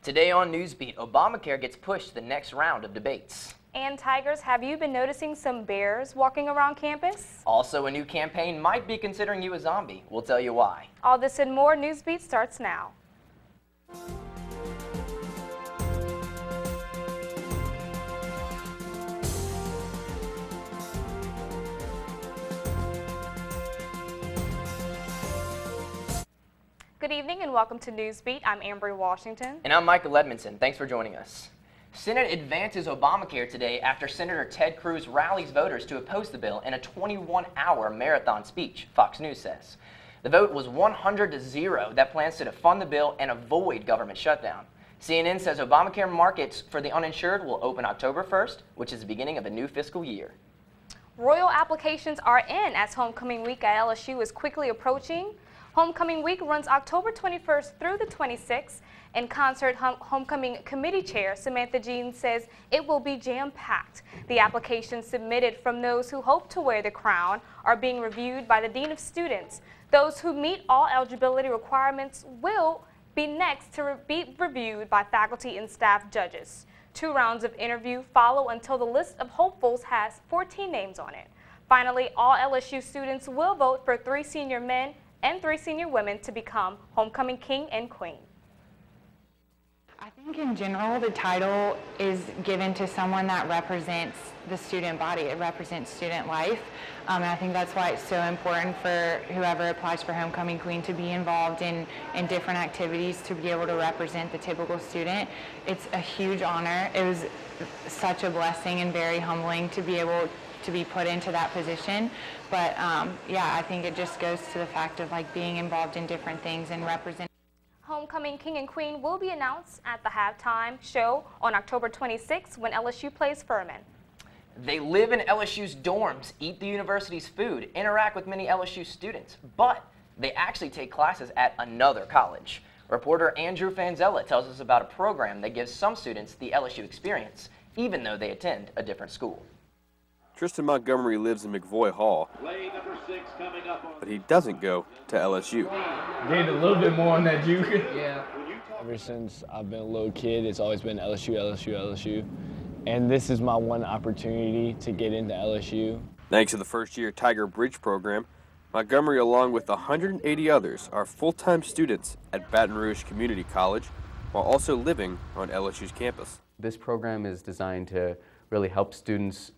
Today on Newsbeat, Obamacare gets pushed to the next round of debates. And Tigers, have you been noticing some bears walking around campus? Also, a new campaign might be considering you a zombie. We'll tell you why. All this and more. Newsbeat starts now. Good evening and welcome to Newsbeat. I'm Ambry Washington. And I'm Michael Edmondson. Thanks for joining us. Senate advances Obamacare today after Senator Ted Cruz rallies voters to oppose the bill in a 21-hour marathon speech, Fox News says. The vote was 100-0 that plans to defund the bill and avoid government shutdown. CNN says Obamacare markets for the uninsured will open October 1st, which is the beginning of a new fiscal year. Royal applications are in as homecoming week at LSU is quickly approaching. Homecoming week runs October 21st through the 26th. In concert, Homecoming Committee Chair Samantha Jean says it will be jam-packed. The applications submitted from those who hope to wear the crown are being reviewed by the Dean of Students. Those who meet all eligibility requirements will be next to be reviewed by faculty and staff judges. 2 rounds of interview follow until the list of hopefuls has 14 names on it. Finally, all LSU students will vote for 3 senior men and 3 senior women to become homecoming king and queen. I think in general the title is given to someone that represents the student body. It represents student life, and I think that's why it's so important for whoever applies for homecoming queen to be involved in different activities to be able to represent the typical student. It's a huge honor. It was such a blessing and very humbling to be able to be put into that position, but yeah, I think it just goes to the fact of like being involved in different things and representing. Homecoming king and queen will be announced at the halftime show on October 26th when LSU plays Furman. They live in LSU's dorms, eat the university's food, interact with many LSU students, but they actually take classes at another college. Reporter Andrew Fanzella tells us about a program that gives some students the LSU experience, even though they attend a different school. Tristan Montgomery lives in McVoy Hall, but he doesn't go to LSU. Gained a little bit more on that juke. Yeah. Ever since I've been a little kid, it's always been LSU, LSU, LSU. And this is my one opportunity to get into LSU. Thanks to the first-year Tiger Bridge program, Montgomery, along with 180 others, are full-time students at Baton Rouge Community College while also living on LSU's campus. This program is designed to really help students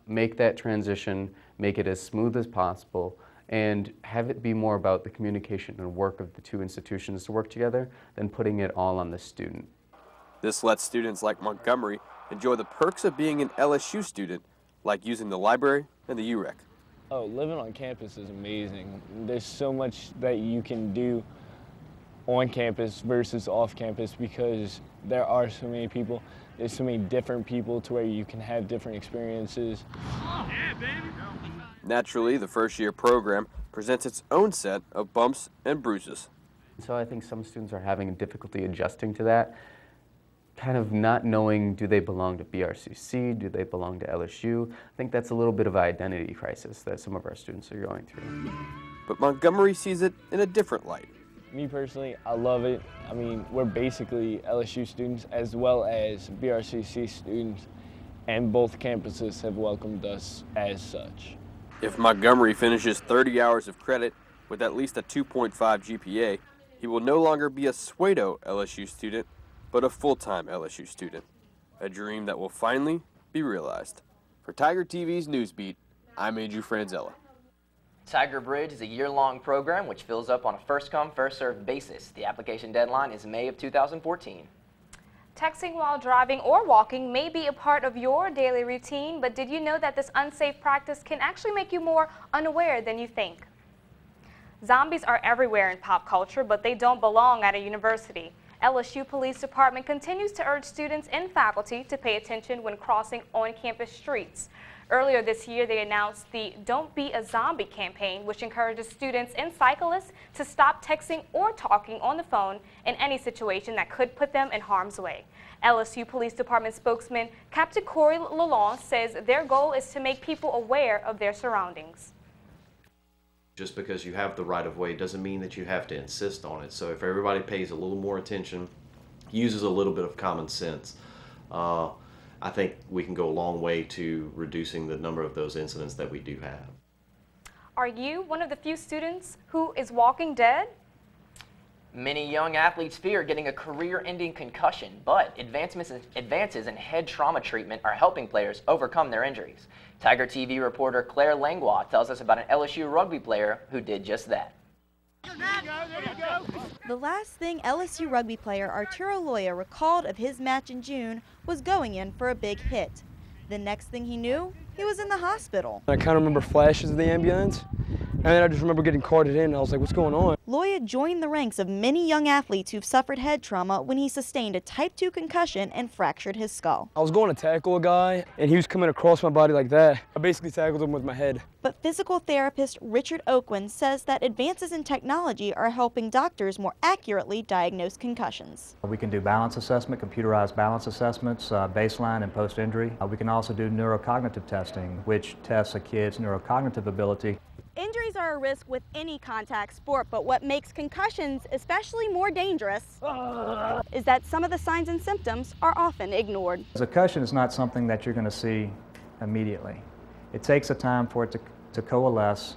make that transition, make it as smooth as possible, and have it be more about the communication and work of the 2 institutions to work together than putting it all on the student. This lets students like Montgomery enjoy the perks of being an LSU student, like using the library and the UREC. Oh, living on campus is amazing. There's so much that you can do on campus versus off campus because there are so many people. There's so many different people to where you can have different experiences. Yeah, baby. Naturally, the first-year program presents its own set of bumps and bruises. So I think some students are having difficulty adjusting to that, kind of not knowing, do they belong to BRCC, do they belong to LSU? I think that's a little bit of an identity crisis that some of our students are going through. But Montgomery sees it in a different light. Me personally, I love it. I mean, we're basically LSU students as well as BRCC students, and both campuses have welcomed us as such. If Montgomery finishes 30 hours of credit with at least a 2.5 GPA, he will no longer be a pseudo LSU student, but a full-time LSU student. A dream that will finally be realized. For Tiger TV's Newsbeat, I'm Andrew Franzella. Tiger Bridge is a year-long program which fills up on a first-come, first-served basis. The application deadline is May of 2014. Texting while driving or walking may be a part of your daily routine, but did you know that this unsafe practice can actually make you more unaware than you think? Zombies are everywhere in pop culture, but they don't belong at a university. LSU Police Department continues to urge students and faculty to pay attention when crossing on-campus streets. Earlier this year, they announced the Don't Be a Zombie campaign, which encourages students and cyclists to stop texting or talking on the phone in any situation that could put them in harm's way. LSU Police Department spokesman Captain Corey Lalonde says their goal is to make people aware of their surroundings. Just because you have the right of way doesn't mean that you have to insist on it. So if everybody pays a little more attention uses a little bit of common sense, I think we can go a long way to reducing the number of those incidents that we do have. Are you one of the few students who is walking dead? Many young athletes fear getting a career-ending concussion, but advances in head trauma treatment are helping players overcome their injuries. Tiger TV reporter Claire Langlois tells us about an LSU rugby player who did just that. The last thing LSU rugby player Arturo Loya recalled of his match in June was going in for a big hit. The next thing he knew, he was in the hospital. I kind of remember flashes of the ambulance, and then I just remember getting carted in, and I was like, what's going on? Loya joined the ranks of many young athletes who've suffered head trauma when he sustained a type 2 concussion and fractured his skull. I was going to tackle a guy, and he was coming across my body like that. I basically tackled him with my head. But physical therapist Richard Oakland says that advances in technology are helping doctors more accurately diagnose concussions. We can do balance assessment, computerized balance assessments, baseline and post-injury. We can also do neurocognitive testing, which tests a kid's neurocognitive ability. Injuries are a risk with any contact sport, but what makes concussions especially more dangerous is that some of the signs and symptoms are often ignored. A concussion is not something that you're going to see immediately. It takes a time for it to coalesce,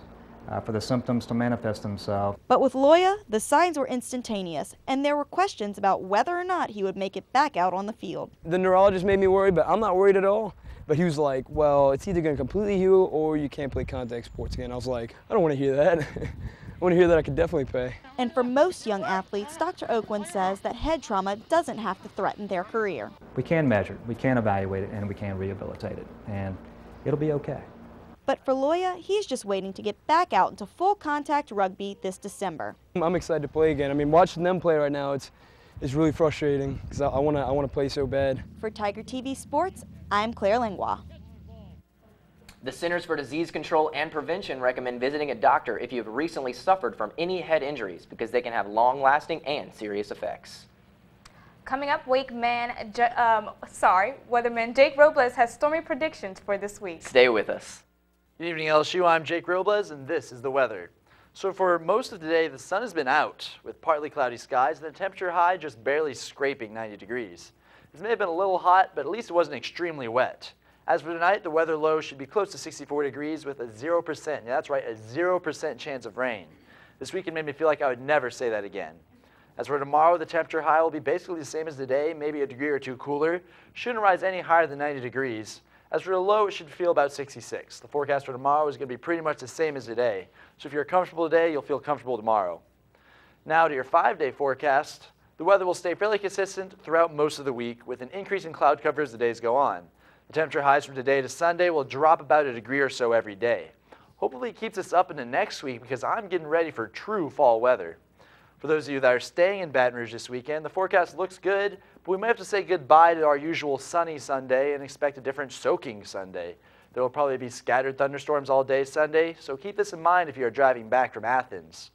for the symptoms to manifest themselves. But with Loya, the signs were instantaneous, and there were questions about whether or not he would make it back out on the field. The neurologist made me worried, but I'm not worried at all. But he was like, well, it's either going to completely heal or you can't play contact sports again. I was like, I don't want to hear that. I want to hear that I could definitely pay. And for most young athletes, Dr. Oakland says that head trauma doesn't have to threaten their career. We can measure it, we can evaluate it, and we can rehabilitate it, and it'll be okay. But for Loya, he's just waiting to get back out into full contact rugby this December. I'm excited to play again. I mean, watching them play right now, it's really frustrating because I want to play so bad. For Tiger TV Sports, I'm Claire Langlois. The Centers for Disease Control and Prevention recommend visiting a doctor if you have recently suffered from any head injuries because they can have long-lasting and serious effects. Coming up, weatherman Jake Robles has stormy predictions for this week. Stay with us. Good evening, LSU. I'm Jake Robles, and this is the weather. So for most of today, the sun has been out with partly cloudy skies and the temperature high just barely scraping 90 degrees. This may have been a little hot, but at least it wasn't extremely wet. As for tonight, the weather low should be close to 64 degrees with a 0%, yeah, that's right, a 0% chance of rain. This weekend made me feel like I would never say that again. As for tomorrow, the temperature high will be basically the same as today, maybe a degree or two cooler. Shouldn't rise any higher than 90 degrees. As for the low, it should feel about 66. The forecast for tomorrow is going to be pretty much the same as today. So if you're comfortable today, you'll feel comfortable tomorrow. Now to your 5-day forecast. The weather will stay fairly consistent throughout most of the week with an increase in cloud cover as the days go on. The temperature highs from today to Sunday will drop about a degree or so every day. Hopefully it keeps us up into next week because I'm getting ready for true fall weather. For those of you that are staying in Baton Rouge this weekend, the forecast looks good, but we might have to say goodbye to our usual sunny Sunday and expect a different soaking Sunday. There will probably be scattered thunderstorms all day Sunday, so keep this in mind if you are driving back from Athens.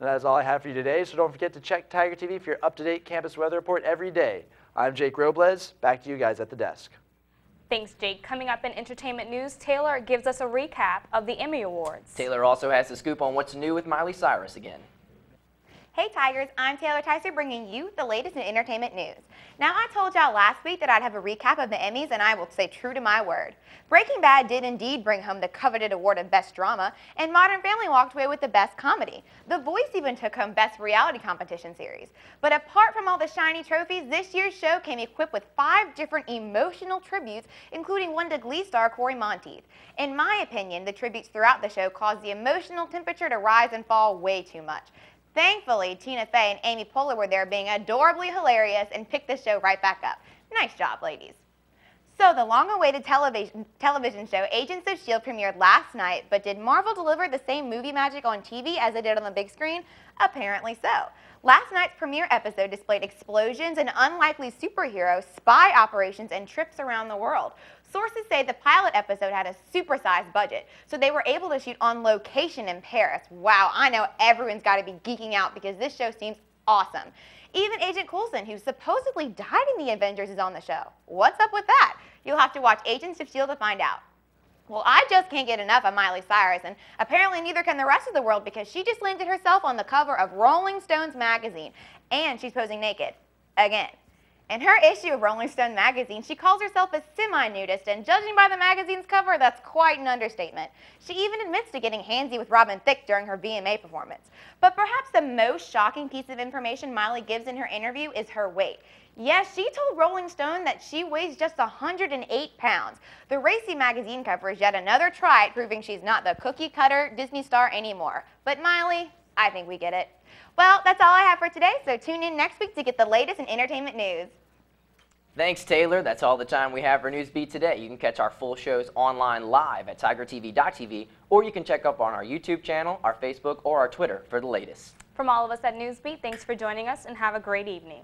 And that is all I have for you today, so don't forget to check Tiger TV for your up-to-date campus weather report every day. I'm Jake Robles. Back to you guys at the desk. Thanks, Jake. Coming up in entertainment news, Taylor gives us a recap of the Emmy Awards. Taylor also has the scoop on what's new with Miley Cyrus again. Hey Tigers, I'm Taylor Tyser bringing you the latest in entertainment news. Now I told y'all last week that I'd have a recap of the Emmys and I will stay true to my word. Breaking Bad did indeed bring home the coveted award of Best Drama and Modern Family walked away with the Best Comedy. The Voice even took home Best Reality Competition Series. But apart from all the shiny trophies, this year's show came equipped with 5 different emotional tributes, including one to Glee star Corey Monteith. In my opinion, the tributes throughout the show caused the emotional temperature to rise and fall way too much. Thankfully, Tina Fey and Amy Poehler were there being adorably hilarious and picked the show right back up. Nice job, ladies. So the long-awaited television show Agents of S.H.I.E.L.D. premiered last night, but did Marvel deliver the same movie magic on TV as they did on the big screen? Apparently so. Last night's premiere episode displayed explosions and unlikely superheroes, spy operations, and trips around the world. Sources say the pilot episode had a supersized budget, so they were able to shoot on location in Paris. Wow, I know everyone's got to be geeking out because this show seems awesome. Even Agent Coulson, who supposedly died in the Avengers, is on the show. What's up with that? You'll have to watch Agents of S.H.I.E.L.D. to find out. Well, I just can't get enough of Miley Cyrus, and apparently neither can the rest of the world because she just landed herself on the cover of Rolling Stones magazine, and she's posing naked. Again. In her issue of Rolling Stone magazine, she calls herself a semi-nudist, and judging by the magazine's cover, that's quite an understatement. She even admits to getting handsy with Robin Thicke during her VMA performance. But perhaps the most shocking piece of information Miley gives in her interview is her weight. Yes, she told Rolling Stone that she weighs just 108 pounds. The racy magazine cover is yet another try at proving she's not the cookie-cutter Disney star anymore. But Miley, I think we get it. Well, that's all I have for today, so tune in next week to get the latest in entertainment news. Thanks, Taylor. That's all the time we have for Newsbeat today. You can catch our full shows online live at tigertv.tv, or you can check up on our YouTube channel, our Facebook, or our Twitter for the latest. From all of us at Newsbeat, thanks for joining us and have a great evening.